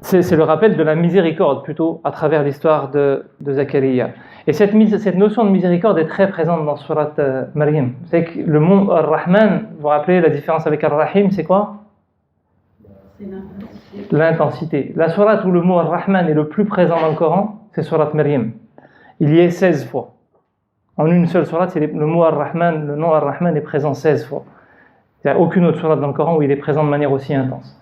c'est le rappel de la miséricorde plutôt à travers l'histoire de Zakaria. Et cette notion de miséricorde est très présente dans Surat Maryam. C'est que le mot Ar-Rahman, vous vous rappelez la différence avec Ar-Rahim, c'est quoi? C'est L'intensité. La sourate où le mot Ar-Rahman est le plus présent dans le Coran, c'est Surat Maryam. Il y est 16 fois. En une seule sourate, le mot Ar-Rahman, le nom Ar-Rahman est présent 16 fois. Il n'y a aucune autre sourate dans le Coran où il est présent de manière aussi intense.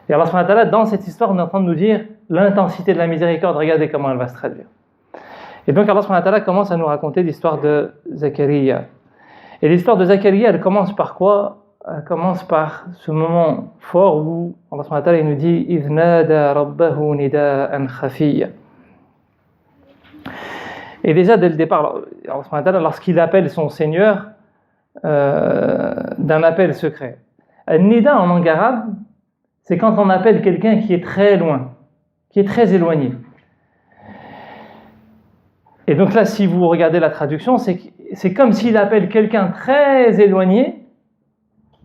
Et Allah subhanahu wa ta'ala, dans cette histoire, on est en train de nous dire l'intensité de la miséricorde, regardez comment elle va se traduire. Et donc Allah subhanahu wa ta'ala commence à nous raconter l'histoire de Zakaria. Et l'histoire de Zakaria, elle commence par quoi? Elle commence par ce moment fort où Allah subhanahu wa ta'ala nous dit إِذْ نَادَى رَبَّهُ نِدَاءً خَفِيًّا. Et déjà dès le départ, Allah subhanahu wa ta'ala, lorsqu'il appelle son Seigneur d'un appel secret. Nida en langue arabe, c'est quand on appelle quelqu'un qui est très loin, qui est très éloigné. Et donc là, si vous regardez la traduction, c'est comme s'il appelle quelqu'un très éloigné.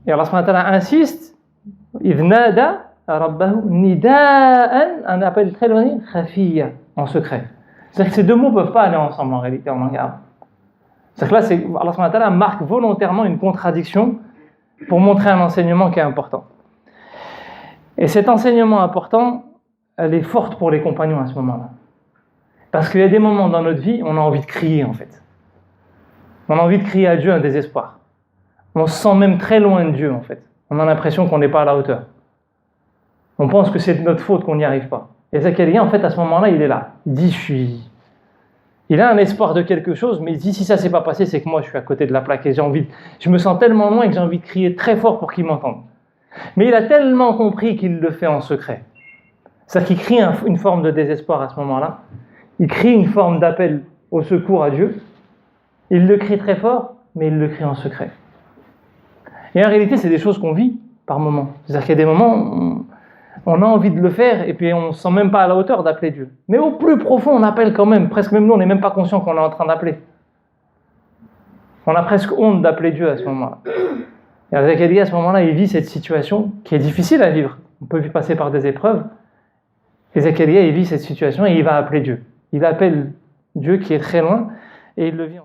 Et Allah subhanahu wa ta'ala insiste, إِذْ نَادَى رَبَّهُ نِدَاءً, un appel très éloigné, خَفِيًّا, en secret. C'est-à-dire que ces deux mots ne peuvent pas aller ensemble en réalité en langue arabe. C'est-à-dire que là, Allah subhanahu wa ta'ala marque volontairement une contradiction pour montrer un enseignement qui est important. Et cet enseignement important, elle est forte pour les compagnons à ce moment-là. Parce qu'il y a des moments dans notre vie, on a envie de crier en fait. On a envie de crier à Dieu un désespoir. On se sent même très loin de Dieu en fait. On a l'impression qu'on n'est pas à la hauteur. On pense que c'est de notre faute qu'on n'y arrive pas. Et Zakaria, en fait, à ce moment-là, il est là. Il dit, il a un espoir de quelque chose, mais il dit, si ça ne s'est pas passé, c'est que moi, je suis à côté de la plaque et je me sens tellement loin que j'ai envie de crier très fort pour qu'il m'entende. Mais il a tellement compris qu'il le fait en secret. C'est-à-dire qu'il crie une forme de désespoir à ce moment-là. Il crie une forme d'appel au secours à Dieu. Il le crie très fort, mais il le crie en secret. Et en réalité, c'est des choses qu'on vit par moments. C'est-à-dire qu'il y a des moments, on a envie de le faire et puis on ne se sent même pas à la hauteur d'appeler Dieu. Mais au plus profond, on appelle quand même. Presque même nous, on n'est même pas conscient qu'on est en train d'appeler. On a presque honte d'appeler Dieu à ce moment-là. Et Zakaria, à ce moment-là, il vit cette situation qui est difficile à vivre. On peut passer par des épreuves. Et Zakaria, il vit cette situation et il va appeler Dieu. Il appelle Dieu qui est très loin et il le vit en